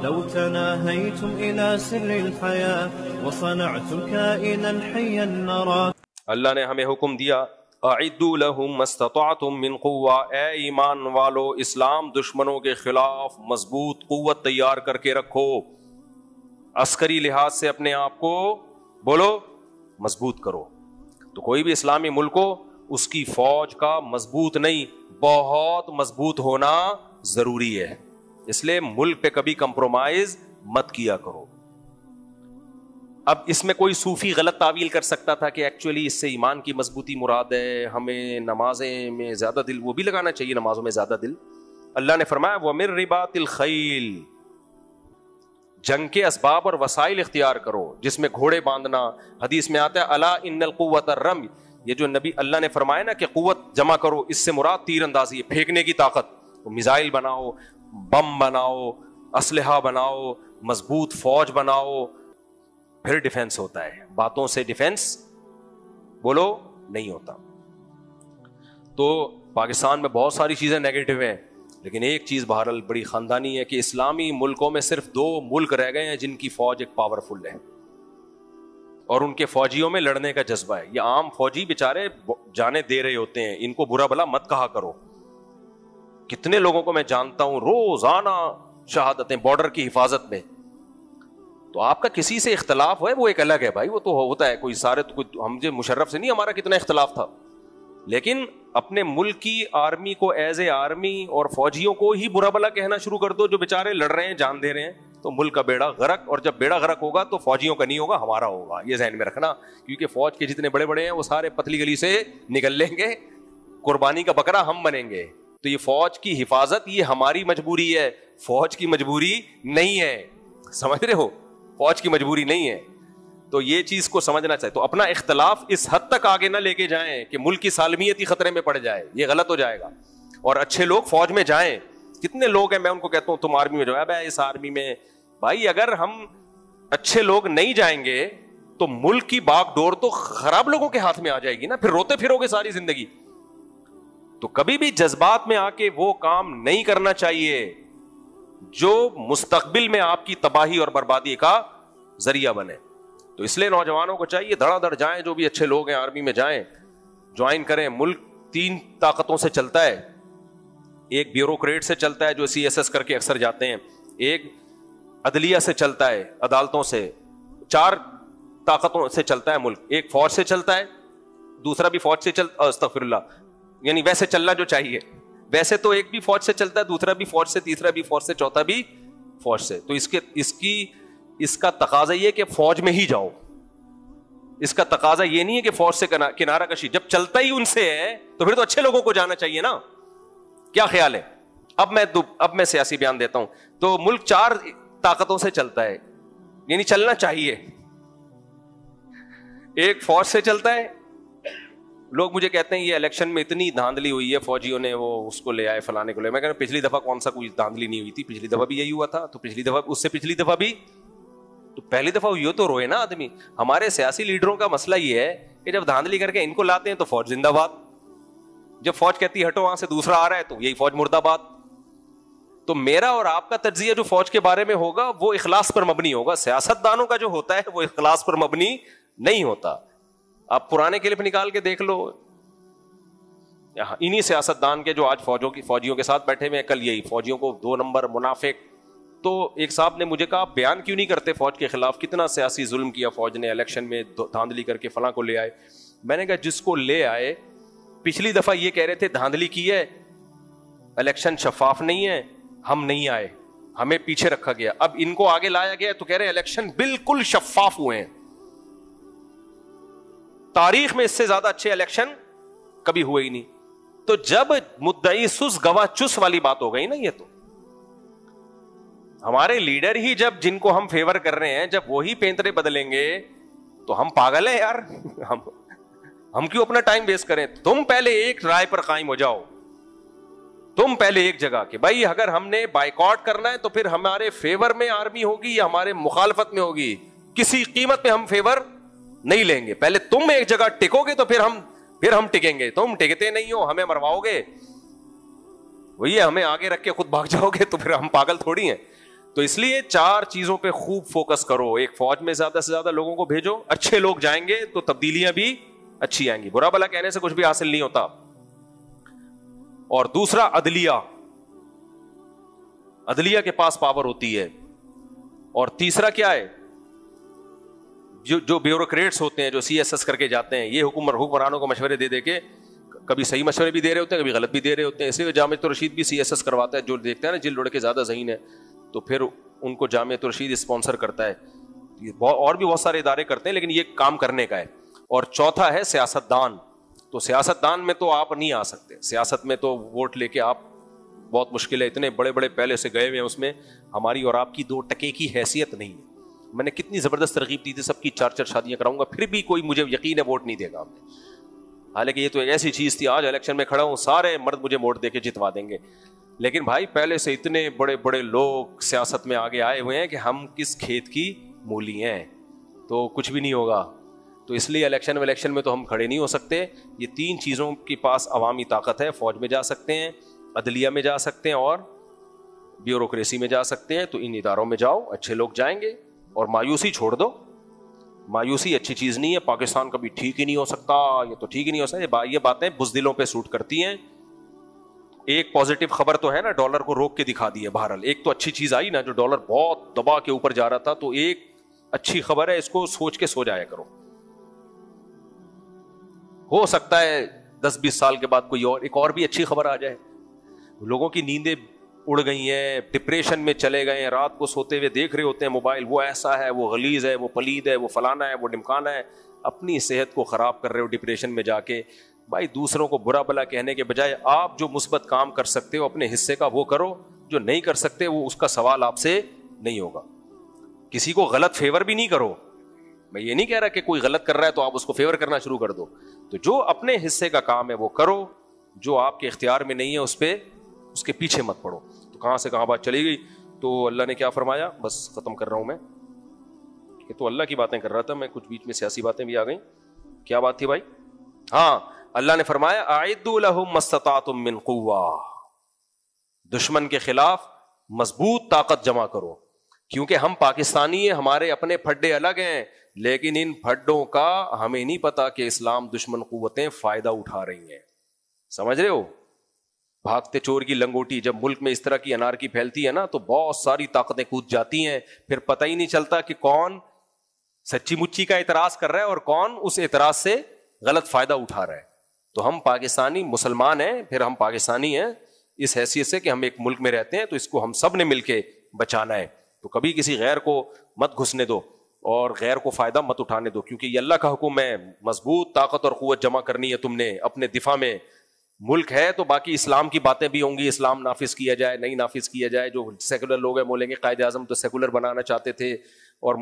لو تناهيتم إلى سر الحياة وصنعتم كائنا حيا نرى. اللہ نے ہمیں حکم دیا اعدوا لهم ما استطعتم من قوة، اے ایمان والو اسلام دشمنوں کے خلاف مضبوط قوت تیار کر کے رکھو. عسکری لحاظ سے اپنے آپ کو بولو مضبوط کرو. تو کوئی بھی اسلامی ملک ہو اس کی فوج کا مضبوط نہیں بہت مضبوط ہونا ضروری ہے. اس لیے ملک پہ کبھی کمپرومائز مت کیا کرو. اب اس میں کوئی صوفی غلط تعویل کر سکتا تھا کہ ایکچولی اس سے ایمان کی مضبوطی مراد ہے, ہمیں نمازیں میں زیادہ دل وہ بھی لگانا چاہیے, نمازوں میں زیادہ دل. اللہ نے فرمایا وَمِن رِبَاطِ الْخَيْلِ, جنگ کے اسباب اور وسائل اختیار کرو جس میں گھوڑے باندھنا. حدیث میں آتا ہے الا ان القوۃ الرمی, یہ جو نبی اللہ نے فرمایا نا کہ قوت جمع کرو, اس سے مراد تیر اندازی ہے, پھینکنے کی طاقت. میزائل بناؤ, بم بناؤ, اسلحہ بناؤ, مضبوط فوج بناؤ, پھر ڈیفنس ہوتا ہے. باتوں سے ڈیفنس بولو نہیں ہوتا. تو پاکستان میں بہت ساری چیزیں نیگیٹو ہیں, لیکن ایک چیز بہرحال بڑی خاندانی ہے کہ اسلامی ملکوں میں صرف 2 ملک رہ گئے ہیں جن کی فوج ایک پاورفل ہے اور ان کے فوجیوں میں لڑنے کا جذبہ ہے. یہ عام فوجی بیچارے جانے دے رہے ہوتے ہیں, ان کو برا بھلا مت کہا کرو. کتنے لوگوں کو میں جانتا ہوں روزانہ شہادتیں بارڈر کی حفاظت میں. تو آپ کا کسی سے اختلاف ہے وہ ایک الگ ہے بھائی, وہ تو ہوتا ہے. کوئی سارے تو ہم جو مشرف سے نہیں ہمارا کتنا اختلاف تھا, لیکن اپنے ملک کی آرمی کو ایز اے آرمی اور فوجیوں کو ہی برا بھلا کہنا شروع کر دو جو بیچارے لڑ رہے ہیں, جان دے رہے ہیں, تو ملک کا بیڑا غرق. اور جب بیڑا غرق ہوگا تو فوجیوں کا نہیں ہوگا, ہمارا ہوگا. یہ ذہن میں رکھنا, کیونکہ فوج کے جتنے بڑے بڑے ہیں وہ سارے پتلی گلی سے نکل لیں گے, قربانی کا بکرا ہم بنیں گے. تو یہ فوج کی حفاظت یہ ہماری مجبوری ہے, فوج کی مجبوری نہیں ہے. سمجھ رہے ہو, فوج کی مجبوری نہیں ہے. تو یہ چیز کو سمجھنا چاہیے. تو اپنا اختلاف اس حد تک آگے نہ لے کے جائیں کہ ملک کی سالمیت ہی خطرے میں پڑ جائے, یہ غلط ہو جائے گا. اور اچھے لوگ فوج میں جائیں. کتنے لوگ ہیں میں ان کو کہتا ہوں تم آرمی میں جاؤ, بھائی اس آرمی میں بھائی اگر ہم اچھے لوگ نہیں جائیں گے تو ملک کی باغ ڈور تو خراب لوگوں کے ہاتھ میں آ جائے گی نا, پھر روتے پھرو گے ساری زندگی. تو کبھی بھی جذبات میں آ کے وہ کام نہیں کرنا چاہیے جو مستقبل میں آپ کی تباہی اور بربادی کا ذریعہ بنے. تو اس لیے نوجوانوں کو چاہیے دھڑا دھڑ جائیں, جو بھی اچھے لوگ ہیں آرمی میں جائیں, جوائن کریں. ملک 3 طاقتوں سے چلتا ہے. ایک بیوروکریٹ سے چلتا ہے جو CSS کر کے اکثر جاتے ہیں, ایک عدلیہ سے چلتا ہے عدالتوں سے, 4 طاقتوں سے چلتا ہے ملک. ایک فوج سے چلتا ہے, دوسرا بھی فوج سے استغفر اللہ, یعنی ویسے چلنا جو چاہیے ویسے تو ایک بھی فوج سے چلتا ہے, دوسرا بھی فوج سے, تیسرا بھی فوج سے, چوتھا بھی فوج سے. تو اس کا تقاضا یہ کہ فوج میں ہی جاؤ. اس کا تقاضا یہ نہیں ہے کہ فوج سے کنارہ کشی. جب چلتا ہی ان سے ہے تو پھر تو اچھے لوگوں کو جانا چاہیے نا. کیا خیال ہے؟ اب میں سیاسی بیان دیتا ہوں. تو ملک 4 طاقتوں سے چلتا ہے, یعنی چلنا چاہیے. ایک فوج سے چلتا ہے. لوگ مجھے کہتے ہیں یہ الیکشن میں اتنی دھاندلی ہوئی ہے, فوجیوں نے وہ اس کو لے آئے فلانے کو لے. میں کہہ رہا ہوں پچھلی دفعہ کون سا کوئی دھاندلی نہیں ہوئی تھی, پچھلی دفعہ بھی یہی ہوا تھا, تو پچھلی دفعہ اس سے پچھلی دفعہ بھی, تو پہلی دفعہ ہوئی ہو تو روئے نا آدمی. ہمارے سیاسی لیڈروں کا مسئلہ یہ ہے کہ جب دھاندلی کر کے ان کو لاتے ہیں تو فوج زندہ باد, جب فوج کہتی ہے ہٹو وہاں سے دوسرا آ رہا ہے تو یہی فوج مردہ باد. تو میرا اور آپ کا تجزیہ جو فوج کے بارے میں ہوگا وہ اخلاص پر مبنی ہوگا. سیاست دانوں کا جو ہوتا ہے وہ اخلاص پر مبنی نہیں ہوتا. آپ پرانے کلپ نکال کے دیکھ لو, انہی سیاست دان کے جو آج فوجیوں کے ساتھ بیٹھے ہوئے ہیں, کل یہی فوجیوں کو 2 نمبر منافق. تو ایک صاحب نے مجھے کہا بیان کیوں نہیں کرتے فوج کے خلاف, کتنا سیاسی ظلم کیا فوج نے, الیکشن میں دھاندلی کر کے فلاں کو لے آئے. میں نے کہا جس کو لے آئے پچھلی دفعہ یہ کہہ رہے تھے دھاندلی کی ہے, الیکشن شفاف نہیں ہے, ہم نہیں آئے, ہمیں پیچھے رکھا گیا. اب ان کو آگے لایا گیا تو کہہ رہے الیکشن بالکل شفاف ہوئے ہیں, تاریخ میں اس سے زیادہ اچھے الیکشن کبھی ہوئے ہی نہیں. تو جب مدعی سس گواہ چس والی بات ہو گئی نا, یہ تو ہمارے لیڈر ہی جب جن کو ہم فیور کر رہے ہیں جب وہی پینترے بدلیں گے تو ہم پاگل ہیں یار. ہم کیوں اپنا ٹائم ویسٹ کریں؟ تم پہلے ایک رائے پر قائم ہو جاؤ, تم پہلے ایک جگہ کہ بھائی اگر ہم نے بائیکاٹ کرنا ہے تو پھر ہمارے فیور میں آرمی ہوگی یا ہمارے مخالفت میں ہوگی, کسی قیمت پہ ہم فیور نہیں لیں گے. پہلے تم ایک جگہ ٹکو گے تو پھر ہم ٹکیں گے. تم ٹکتے نہیں ہو, ہمیں مرواؤ گے, وہی ہمیں آگے رکھ کے خود بھاگ جاؤ گے تو پھر ہم پاگل تھوڑی ہیں. تو اس لیے 4 چیزوں پہ خوب فوکس کرو. ایک، فوج میں زیادہ سے زیادہ لوگوں کو بھیجو, اچھے لوگ جائیں گے تو تبدیلیاں بھی اچھی آئیں گی, برا بھلا کہنے سے کچھ بھی حاصل نہیں ہوتا. اور دوسرا عدلیہ کے پاس پاور ہوتی ہے. اور تیسرا کیا ہے, جو بیوروکریٹس ہوتے ہیں, جو CSS کر کے جاتے ہیں, یہ حکمرانوں کو مشورے دے کے کبھی صحیح مشورے بھی دے رہے ہوتے ہیں, کبھی غلط بھی دے رہے ہوتے ہیں. اسی لیے جامعۃ الرشید بھی CSS کرواتا ہے. جو دیکھتا ہے نا جلد اڑ کے زیادہ ذہین ہے تو پھر ان کو جامعۃ الرشید اسپانسر کرتا ہے. اور بھی بہت سارے ادارے کرتے ہیں, لیکن یہ کام کرنے کا ہے. اور چوتھا ہے سیاستدان. تو سیاستدان میں تو آپ نہیں آ سکتے. سیاست میں تو ووٹ لے کے آپ بہت مشکل ہے. اتنے بڑے بڑے پہلے سے گئے ہوئے ہیں, اس میں ہماری اور آپ کی 2 ٹکے کی حیثیت نہیں ہے. میں نے کتنی زبردست ترغیب دی تھی, سب کی 4 شادیاں کراؤں گا, پھر بھی کوئی مجھے یقین ہے ووٹ نہیں دے گا. حالانکہ یہ تو ایک ایسی چیز تھی, آج الیکشن میں کھڑا ہوں, سارے مرد مجھے ووٹ دے کے جتوا دیں گے. لیکن بھائی پہلے سے اتنے بڑے بڑے لوگ سیاست میں آگے آئے ہوئے ہیں کہ ہم کس کھیت کی مولی ہیں, تو کچھ بھی نہیں ہوگا. تو اس لیے الیکشن میں تو ہم کھڑے نہیں ہو سکتے. یہ 3 چیزوں کے پاس عوامی طاقت ہے. فوج میں جا سکتے ہیں, عدلیہ میں جا سکتے ہیں, اور بیوروکریسی میں جا سکتے ہیں. تو ان اداروں میں جاؤ, اچھے لوگ جائیں گے. اور مایوسی چھوڑ دو. مایوسی اچھی چیز نہیں ہے. پاکستان کبھی ٹھیک ہی نہیں ہو سکتا, یہ تو ٹھیک ہی نہیں ہو سکتا. یہ باتیں بزدلوں پہ سوٹ کرتی ہیں. ایک پازیٹیو خبر تو ہے نا, ڈالر کو روک کے دکھا دی ہے. بہرحال ایک تو اچھی چیز آئی نا, جو ڈالر بہت دبا کے اوپر جا رہا تھا, تو ایک اچھی خبر ہے. اس کو سوچ کے سو جایا کرو. ہو سکتا ہے 10-20 سال کے بعد کوئی ایک اور بھی اچھی خبر آ جائے. لوگوں کی نیندیں اڑ گئی ہیں, ڈپریشن میں چلے گئے ہیں, رات کو سوتے ہوئے دیکھ رہے ہوتے ہیں موبائل, وہ ایسا ہے, وہ غلیظ ہے, وہ پلید ہے, وہ فلانا ہے, وہ ڈمکانا ہے. اپنی صحت کو خراب کر رہے ہو ڈپریشن میں جا کے. بھائی دوسروں کو برا بلا کہنے کے بجائے آپ جو مثبت کام کر سکتے ہو اپنے حصے کا وہ کرو. جو نہیں کر سکتے وہ اس کا سوال آپ سے نہیں ہوگا. کسی کو غلط فیور بھی نہیں کرو. میں یہ نہیں کہہ رہا کہ کوئی غلط کر رہا ہے تو آپ اس کو فیور کرنا شروع کر دو. تو جو اپنے حصے کا کام ہے وہ کرو, جو آپ کے اختیار میں نہیں ہے اس کے پیچھے مت پڑو. تو کہاں سے کہاں بات چلی گئی. تو اللہ نے کیا فرمایا, بس ختم کر رہا ہوں میں. یہ تو اللہ کی باتیں کر رہا تھا میں, کچھ بیچ میں سیاسی باتیں بھی آ گئیں. کیا بات تھی بھائی؟ ہاں, اللہ نے فرمایا اعدوا لهم ما استطعتم من قوہ, دشمن کے خلاف مضبوط طاقت جمع کرو. کیونکہ ہم پاکستانی ہیں, ہمارے اپنے پھڈے الگ ہیں, لیکن ان پھڈوں کا ہمیں نہیں پتا کہ اسلام دشمن قوتیں فائدہ اٹھا رہی ہیں. سمجھ رہے ہو؟ بھاگتے چور کی لنگوٹی, جب ملک میں اس طرح کی انارکی پھیلتی ہے نا تو بہت ساری طاقتیں کود جاتی ہیں. پھر پتہ ہی نہیں چلتا کہ کون سچی مچی کا اعتراض کر رہا ہے اور کون اس اعتراض سے غلط فائدہ اٹھا رہا ہے. تو ہم پاکستانی مسلمان ہیں, پھر ہم پاکستانی ہیں اس حیثیت سے کہ ہم ایک ملک میں رہتے ہیں, تو اس کو ہم سب نے مل کے بچانا ہے. تو کبھی کسی غیر کو مت گھسنے دو اور غیر کو فائدہ مت اٹھانے دو, کیونکہ یہ اللہ کا حکم ہے. مضبوط طاقت اور قوت جمع کرنی ہے تم نے اپنے دفاع میں. ملک ہے تو باقی اسلام کی باتیں بھی ہوں گی, اسلام نافذ کیا جائے نہیں نافذ کیا جائے. جو سیکولر لوگ ہیں بولیں گے قائد اعظم تو سیکولر بنانا چاہتے تھے, اور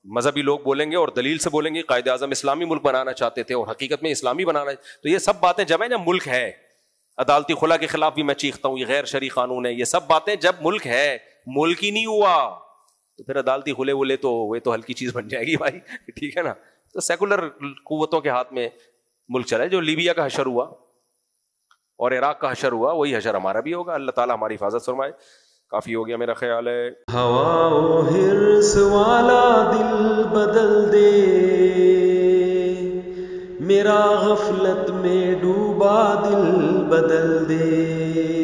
مذہبی لوگ بولیں گے اور دلیل سے بولیں گے قائد اعظم اسلامی ملک بنانا چاہتے تھے اور حقیقت میں اسلامی بنانا. تو یہ سب باتیں جب ہے نا ملک ہے, عدالتی خلا کے خلاف بھی میں چیختا ہوں یہ غیر شرعی قانون ہے, یہ سب باتیں جب ملک ہے, ملک ہی نہیں ہوا تو پھر عدالتی خلے ولے تو وہ تو ہلکی چیز بن جائے گی بھائی, ٹھیک ہے نا. تو سیکولر قوتوں کے ہاتھ میں ملک چلا ہے. جو لیبیا کا حشر ہوا اور عراق کا حشر ہوا وہی حشر ہمارا بھی ہوگا. اللہ تعالیٰ ہماری حفاظت فرمائے. کافی ہو گیا میرا خیال ہے. ہوا و حرص والا دل بدل دے, میرا غفلت میں ڈوبا دل بدل دے.